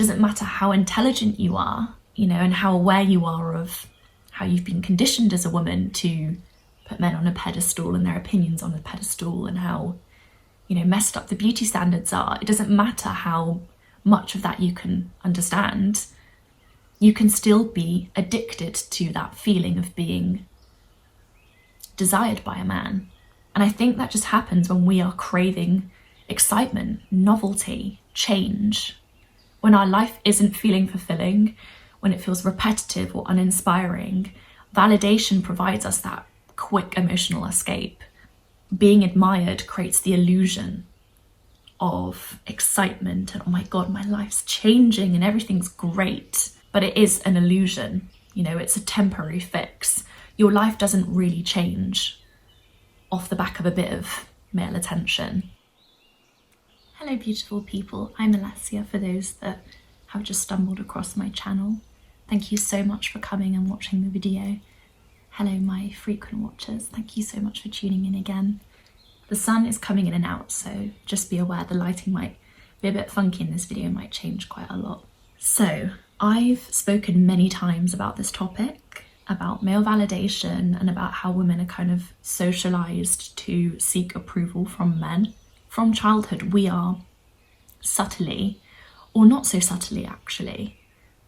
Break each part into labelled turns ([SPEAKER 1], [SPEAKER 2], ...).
[SPEAKER 1] doesn't matter how intelligent you are, you know, and how aware you are of how you've been conditioned as a woman to put men on a pedestal and their opinions on a pedestal, and how, you know, messed up the beauty standards are. It doesn't matter how much of that you can understand. You can still be addicted to that feeling of being desired by a man. And I think that just happens when we are craving excitement, novelty, change. When our life isn't feeling fulfilling, when it feels repetitive or uninspiring, validation provides us that quick emotional escape. Being admired creates the illusion of excitement and, oh my God, my life's changing and everything's great. But it is an illusion, you know, it's a temporary fix. Your life doesn't really change off the back of a bit of male attention. Hello beautiful people, I'm Alessia for those that have just stumbled across my channel. Thank you so much for coming and watching the video. Hello my frequent watchers, thank you so much for tuning in again. The sun is coming in and out, so just be aware the lighting might be a bit funky in this video, might change quite a lot. So, I've spoken many times about this topic, about male validation and about how women are kind of socialized to seek approval from men. From childhood, we are subtly, or not so subtly actually,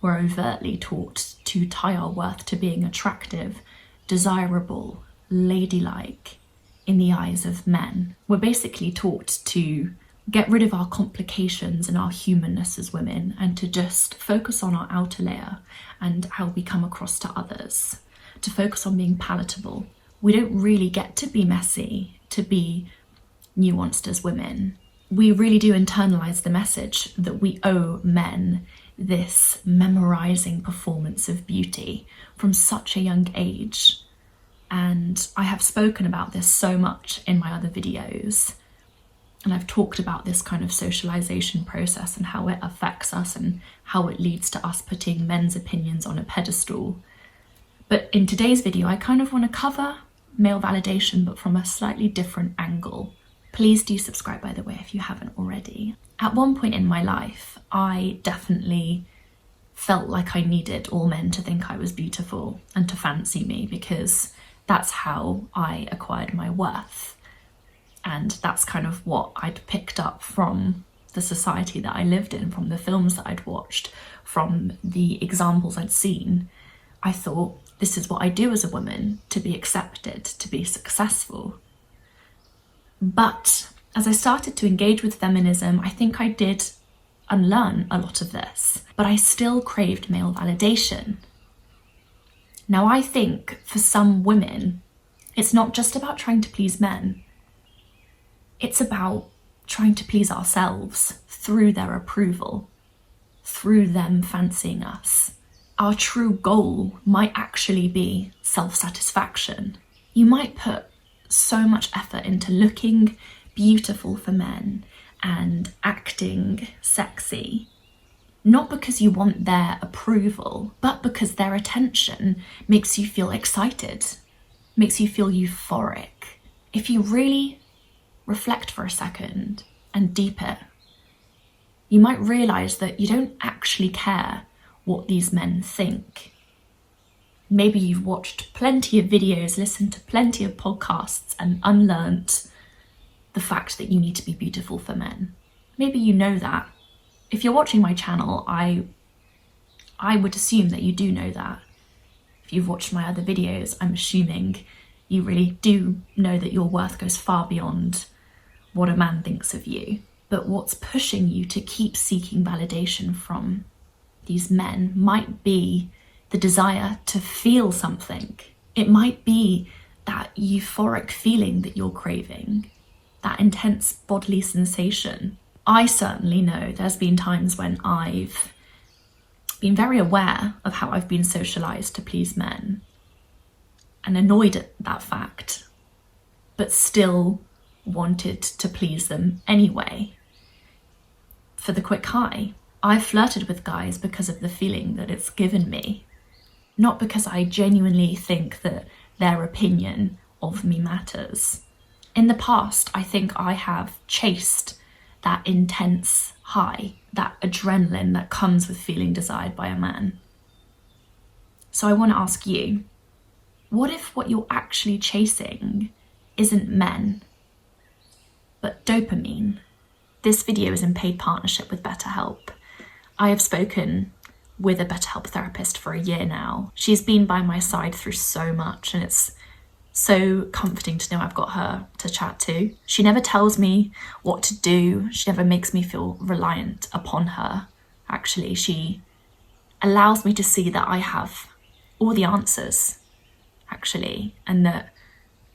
[SPEAKER 1] we're overtly taught to tie our worth to being attractive, desirable, ladylike in the eyes of men. We're basically taught to get rid of our complications and our humanness as women and to just focus on our outer layer and how we come across to others, to focus on being palatable. We don't really get to be messy, to be nuanced as women. We really do internalize the message that we owe men this memorizing performance of beauty from such a young age. And I have spoken about this so much in my other videos. And I've talked about this kind of socialization process and how it affects us and how it leads to us putting men's opinions on a pedestal. But in today's video, I kind of want to cover male validation, but from a slightly different angle. Please do subscribe, by the way, if you haven't already. At one point in my life, I definitely felt like I needed all men to think I was beautiful and to fancy me, because that's how I acquired my worth. And that's kind of what I'd picked up from the society that I lived in, from the films that I'd watched, from the examples I'd seen. I thought, this is what I do as a woman to be accepted, to be successful. But as I started to engage with feminism, I think I did unlearn a lot of this, but I still craved male validation. Now, I think for some women, it's not just about trying to please men. It's about trying to please ourselves through their approval, through them fancying us. Our true goal might actually be self-satisfaction. You might put so much effort into looking beautiful for men and acting sexy, not because you want their approval, but because their attention makes you feel excited, makes you feel euphoric. If you really reflect for a second and deep it, you might realise that you don't actually care what these men think. Maybe you've watched plenty of videos, listened to plenty of podcasts and unlearnt the fact that you need to be beautiful for men. Maybe you know that. If you're watching my channel, I would assume that you do know that. If you've watched my other videos, I'm assuming you really do know that your worth goes far beyond what a man thinks of you. But what's pushing you to keep seeking validation from these men might be the desire to feel something. It might be that euphoric feeling that you're craving, that intense bodily sensation. I certainly know there's been times when I've been very aware of how I've been socialized to please men and annoyed at that fact, but still wanted to please them anyway for the quick high. I've flirted with guys because of the feeling that it's given me, not because I genuinely think that their opinion of me matters. In the past, I think I have chased that intense high, that adrenaline that comes with feeling desired by a man. So I want to ask you, what if what you're actually chasing isn't men, but dopamine? This video is in paid partnership with BetterHelp. I have spoken with a BetterHelp therapist for a year now. She's been by my side through so much, and it's so comforting to know I've got her to chat to. She never tells me what to do. She never makes me feel reliant upon her. Actually, she allows me to see that I have all the answers, actually, and that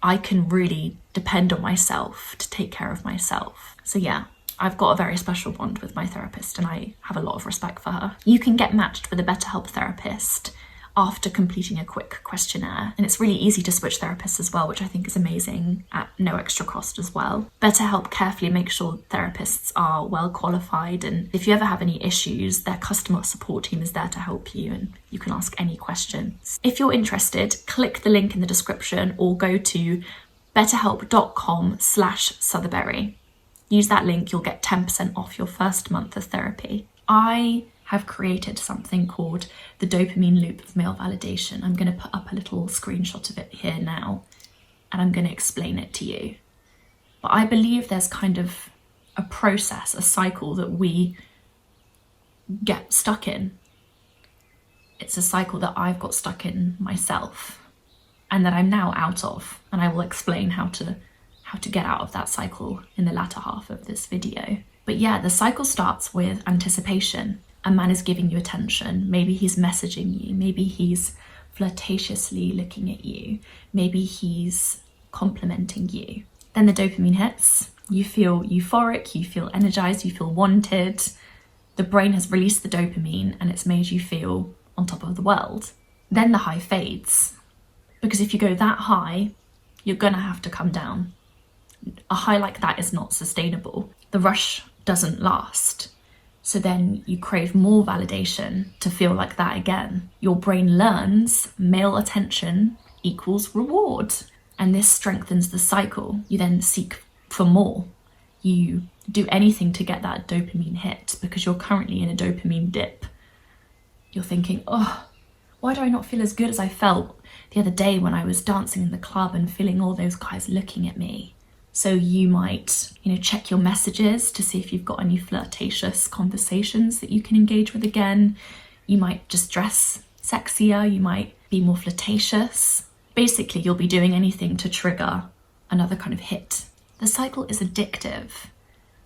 [SPEAKER 1] I can really depend on myself to take care of myself. So yeah, I've got a very special bond with my therapist, and I have a lot of respect for her. You can get matched with a BetterHelp therapist after completing a quick questionnaire, and it's really easy to switch therapists as well, which I think is amazing, at no extra cost as well. BetterHelp carefully makes sure therapists are well qualified, and if you ever have any issues, their customer support team is there to help you, and you can ask any questions. If you're interested, click the link in the description or go to betterhelp.com/Southerberry. Use that link, you'll get 10% off your first month of therapy. I have created something called the dopamine loop of male validation. I'm going to put up a little screenshot of it here now, and I'm going to explain it to you. But I believe there's kind of a process, a cycle that we get stuck in. It's a cycle that I've got stuck in myself, and that I'm now out of, and I will explain how to get out of that cycle in the latter half of this video. But yeah, the cycle starts with anticipation. A man is giving you attention. Maybe he's messaging you. Maybe he's flirtatiously looking at you. Maybe he's complimenting you. Then the dopamine hits. You feel euphoric, you feel energized, you feel wanted. The brain has released the dopamine and it's made you feel on top of the world. Then the high fades. Because if you go that high, you're gonna have to come down. A high like that is not sustainable. The rush doesn't last. So then you crave more validation to feel like that again. Your brain learns male attention equals reward. And this strengthens the cycle. You then seek for more. You do anything to get that dopamine hit because you're currently in a dopamine dip. You're thinking, oh, why do I not feel as good as I felt the other day when I was dancing in the club and feeling all those guys looking at me? So you might, check your messages to see if you've got any flirtatious conversations that you can engage with again. You might just dress sexier. You might be more flirtatious. Basically, you'll be doing anything to trigger another kind of hit. The cycle is addictive.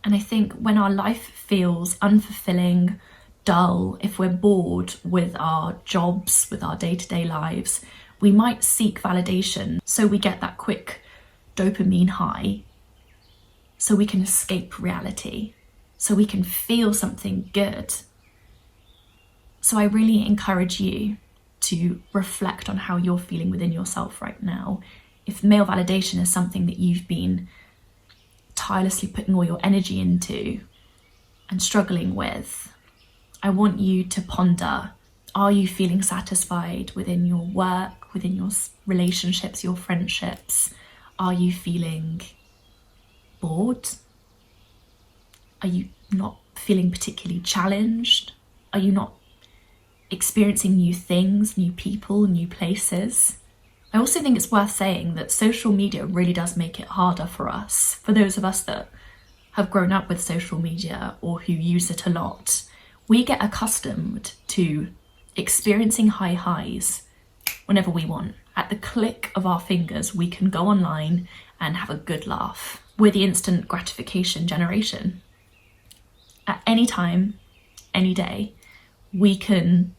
[SPEAKER 1] And I think when our life feels unfulfilling, dull, if we're bored with our jobs, with our day-to-day lives, we might seek validation. So we get that quick dopamine high, so we can escape reality, so we can feel something good. So I really encourage you to reflect on how you're feeling within yourself right now. If male validation is something that you've been tirelessly putting all your energy into and struggling with, I want you to ponder, are you feeling satisfied within your work, within your relationships, your friendships? Are you feeling bored? Are you not feeling particularly challenged? Are you not experiencing new things, new people, new places? I also think it's worth saying that social media really does make it harder for us. For those of us that have grown up with social media or who use it a lot, we get accustomed to experiencing high highs whenever we want. At the click of our fingers, we can go online and have a good laugh. We're the instant gratification generation. At any time, any day, we can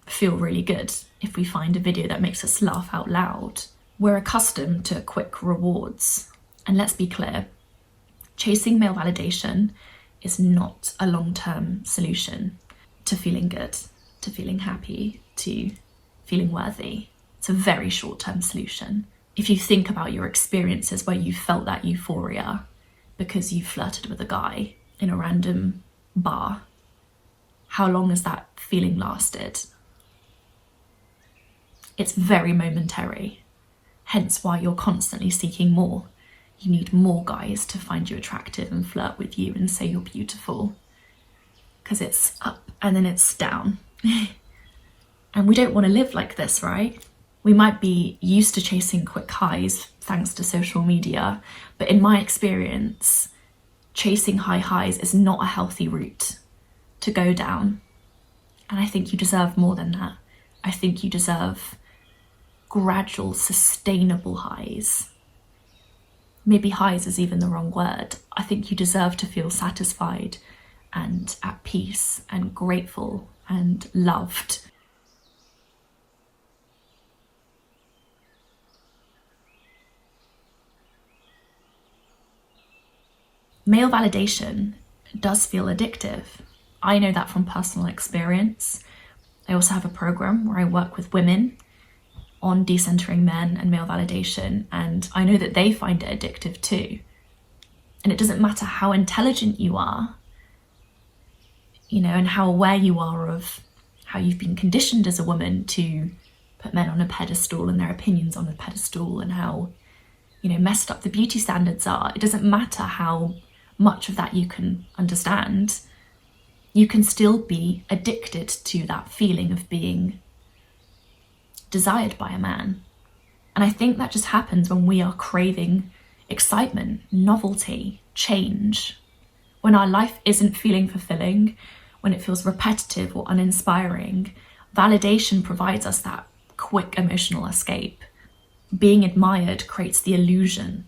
[SPEAKER 1] feel really good if we find a video that makes us laugh out loud. We're accustomed to quick rewards. And let's be clear, chasing male validation is not a long-term solution to feeling good, to feeling happy, to feeling worthy. It's a very short-term solution. If you think about your experiences where you felt that euphoria because you flirted with a guy in a random bar, how long has that feeling lasted? It's very momentary, hence why you're constantly seeking more. You need more guys to find you attractive and flirt with you and say you're beautiful. because it's up and then it's down. And we don't want to live like this, right? We might be used to chasing quick highs thanks to social media, but in my experience, chasing high highs is not a healthy route to go down. And I think you deserve more than that. I think you deserve gradual, sustainable highs. Maybe highs is even the wrong word. I think you deserve to feel satisfied and at peace and grateful and loved. Male validation does feel addictive. I know that from personal experience. I also have a program where I work with women on decentering men and male validation, and I know that they find it addictive too. And it doesn't matter how intelligent you are, and how aware you are of how you've been conditioned as a woman to put men on a pedestal and their opinions on a pedestal, and how, messed up the beauty standards are. It doesn't matter how much of that you can understand. You can still be addicted to that feeling of being desired by a man. And I think that just happens when we are craving excitement, novelty, change, when our life isn't feeling fulfilling, when it feels repetitive or uninspiring. Validation provides us that quick emotional escape. Being admired creates the illusion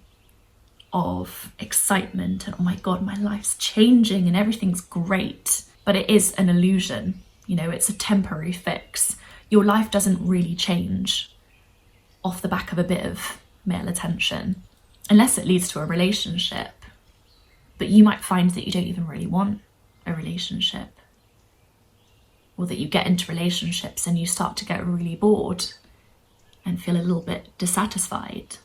[SPEAKER 1] of excitement and, oh my God, my life's changing and everything's great. But it is an illusion, it's a temporary fix. Your life doesn't really change off the back of a bit of male attention, unless it leads to a relationship. But you might find that you don't even really want a relationship, or that you get into relationships and you start to get really bored and feel a little bit dissatisfied.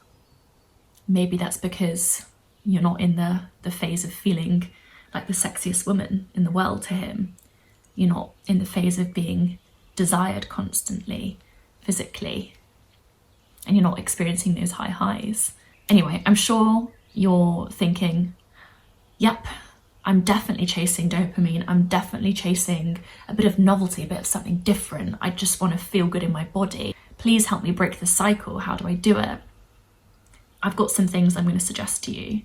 [SPEAKER 1] Maybe that's because you're not in the phase of feeling like the sexiest woman in the world to him. You're not in the phase of being desired constantly, physically, and you're not experiencing those high highs. Anyway, I'm sure you're thinking, yep, I'm definitely chasing dopamine. I'm definitely chasing a bit of novelty, a bit of something different. I just want to feel good in my body. Please help me break the cycle. How do I do it? I've got some things I'm going to suggest to you,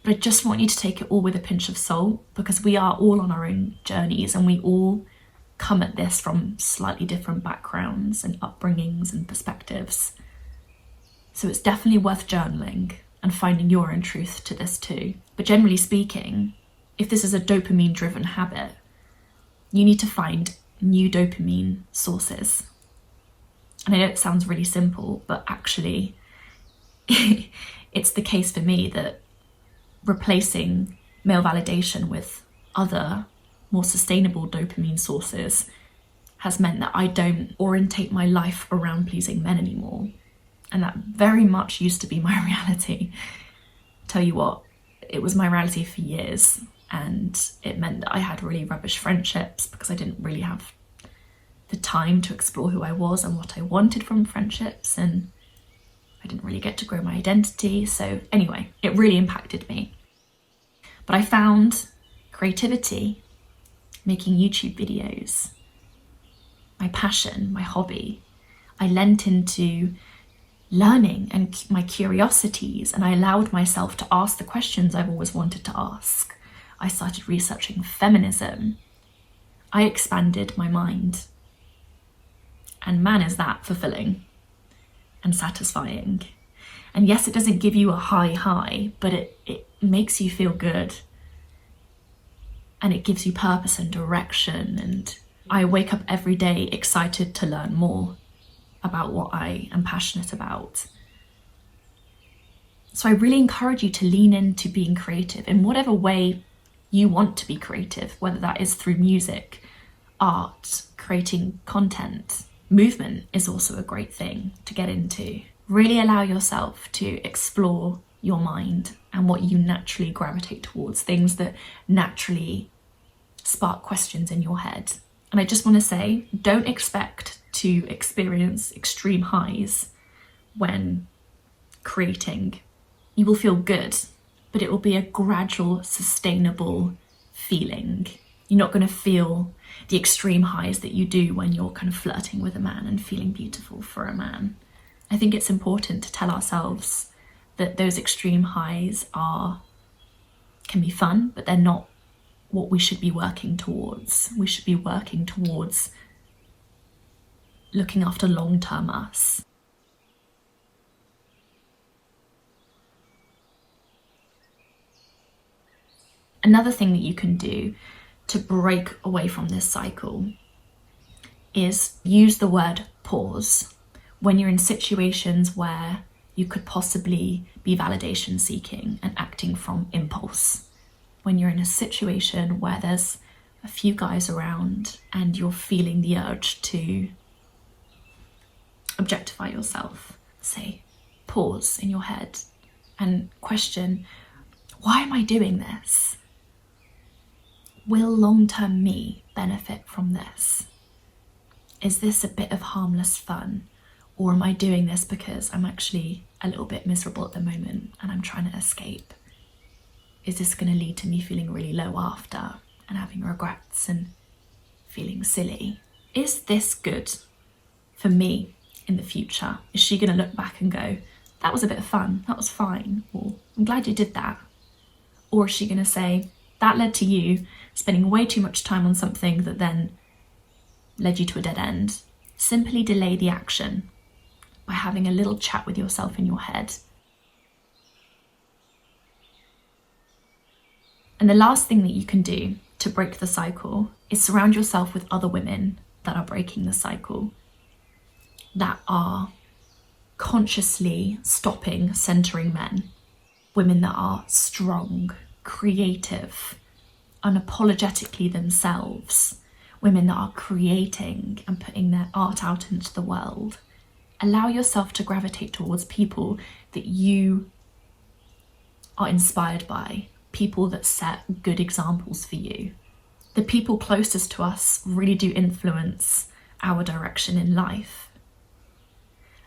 [SPEAKER 1] but I just want you to take it all with a pinch of salt, because we are all on our own journeys and we all come at this from slightly different backgrounds and upbringings and perspectives. So it's definitely worth journaling and finding your own truth to this too. But generally speaking, if this is a dopamine driven habit, you need to find new dopamine sources. And I know it sounds really simple, but actually it's the case for me that replacing male validation with other more sustainable dopamine sources has meant that I don't orientate my life around pleasing men anymore. And that very much used to be my reality. Tell you what, it was my reality for years, and it meant that I had really rubbish friendships because I didn't really have the time to explore who I was and what I wanted from friendships, and I didn't really get to grow my identity. So anyway, it really impacted me. But I found creativity, making YouTube videos, my passion, my hobby. I lent into learning and my curiosities, and I allowed myself to ask the questions I've always wanted to ask. I started researching feminism. I expanded my mind. And man, is that fulfilling and satisfying. And yes, it doesn't give you a high, but it makes you feel good. And it gives you purpose and direction. And I wake up every day excited to learn more about what I am passionate about. So I really encourage you to lean into being creative in whatever way you want to be creative, whether that is through music, art, creating content. Movement is also a great thing to get into. Really allow yourself to explore your mind and what you naturally gravitate towards, things that naturally spark questions in your head. And I just want to say, don't expect to experience extreme highs when creating. You will feel good, but it will be a gradual, sustainable feeling. You're not going to feel the extreme highs that you do when you're kind of flirting with a man and feeling beautiful for a man. I think it's important to tell ourselves that those extreme highs can be fun, but they're not what we should be working towards. We should be working towards looking after long-term us. Another thing that you can do to break away from this cycle is use the word pause when you're in situations where you could possibly be validation seeking and acting from impulse. When you're in a situation where there's a few guys around and you're feeling the urge to objectify yourself, say, pause in your head and question, why am I doing this? Will long-term me benefit from this? Is this a bit of harmless fun? Or am I doing this because I'm actually a little bit miserable at the moment and I'm trying to escape? Is this going to lead to me feeling really low after and having regrets and feeling silly? Is this good for me in the future? Is she going to look back and go, that was a bit of fun, that was fine, or I'm glad you did that? Or is she going to say, that led to you spending way too much time on something that then led you to a dead end? Simply delay the action by having a little chat with yourself in your head. And the last thing that you can do to break the cycle is surround yourself with other women that are breaking the cycle, that are consciously stopping centering men. Women that are strong, creative, unapologetically themselves. Women that are creating and putting their art out into the world. Allow yourself to gravitate towards people that you are inspired by, people that set good examples for you. The people closest to us really do influence our direction in life.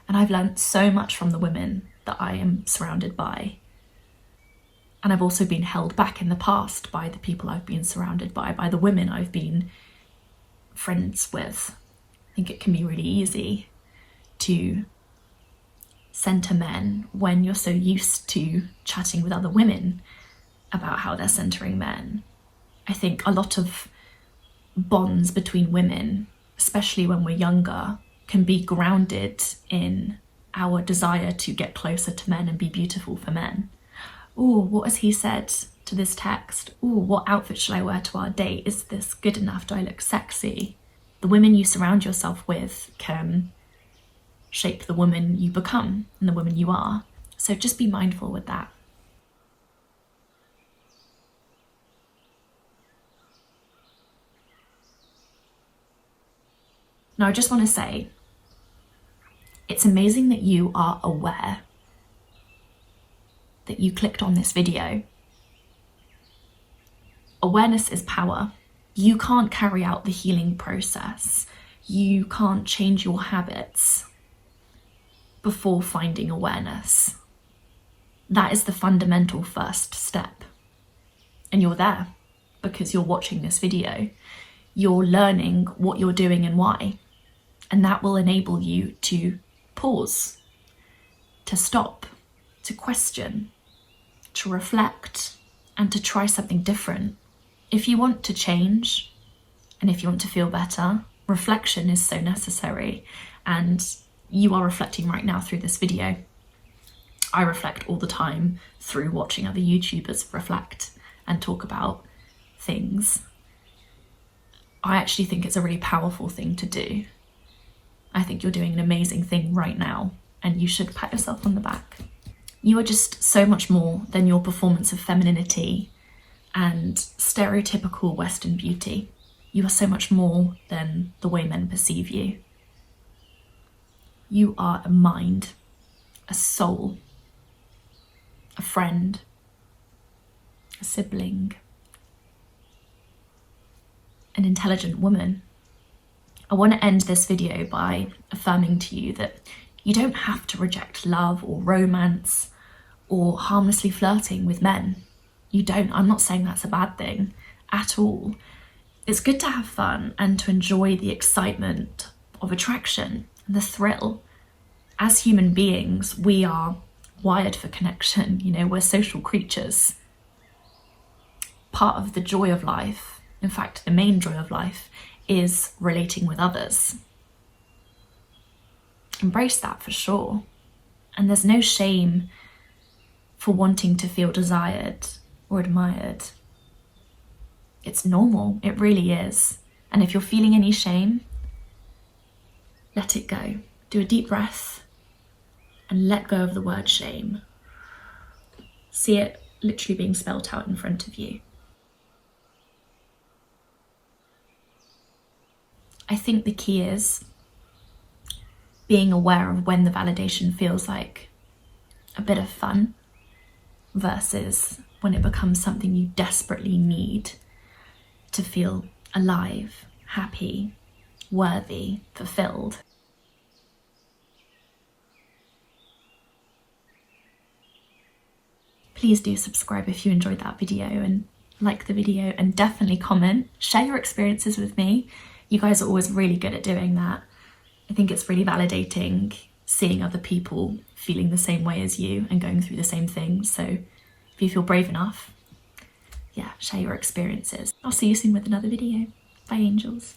[SPEAKER 1] And I've learned so much from the women that I am surrounded by. And I've also been held back in the past by the people I've been surrounded by the women I've been friends with. I think it can be really easy to centre men when you're so used to chatting with other women about how they're centering men. I think a lot of bonds between women, especially when we're younger, can be grounded in our desire to get closer to men and be beautiful for men. Ooh, what has he said to this text? Ooh, what outfit should I wear to our date? Is this good enough? Do I look sexy? The women you surround yourself with can shape the woman you become and the woman you are. So just be mindful with that. Now, I just want to say, it's amazing that you are aware that you clicked on this video. Awareness is power. You can't carry out the healing process. You can't change your habits before finding awareness. That is the fundamental first step. And you're there because you're watching this video. You're learning what you're doing and why. And that will enable you to pause, to stop, to question, to reflect, and to try something different. If you want to change, and if you want to feel better, reflection is so necessary. And you are reflecting right now through this video. I reflect all the time through watching other YouTubers reflect and talk about things. I actually think it's a really powerful thing to do. I think you're doing an amazing thing right now, and you should pat yourself on the back. You are just so much more than your performance of femininity and stereotypical Western beauty. You are so much more than the way men perceive you. You are a mind, a soul, a friend, a sibling, an intelligent woman. I want to end this video by affirming to you that you don't have to reject love or romance or harmlessly flirting with men. You don't. I'm not saying that's a bad thing at all. It's good to have fun and to enjoy the excitement of attraction and the thrill. As human beings, we are wired for connection, you know, we're social creatures. Part of the joy of life, in fact, the main joy of life, is relating with others. Embrace that for sure. And there's no shame for wanting to feel desired or admired. It's normal, it really is. And if you're feeling any shame, let it go. Do a deep breath and let go of the word shame. See it literally being spelt out in front of you. I think the key is being aware of when the validation feels like a bit of fun versus when it becomes something you desperately need to feel alive, happy, worthy, fulfilled. Please do subscribe if you enjoyed that video and like the video, and definitely comment, share your experiences with me. You guys are always really good at doing that. I think it's really validating seeing other people feeling the same way as you and going through the same things. So if you feel brave enough, yeah, share your experiences. I'll see you soon with another video. Bye, angels.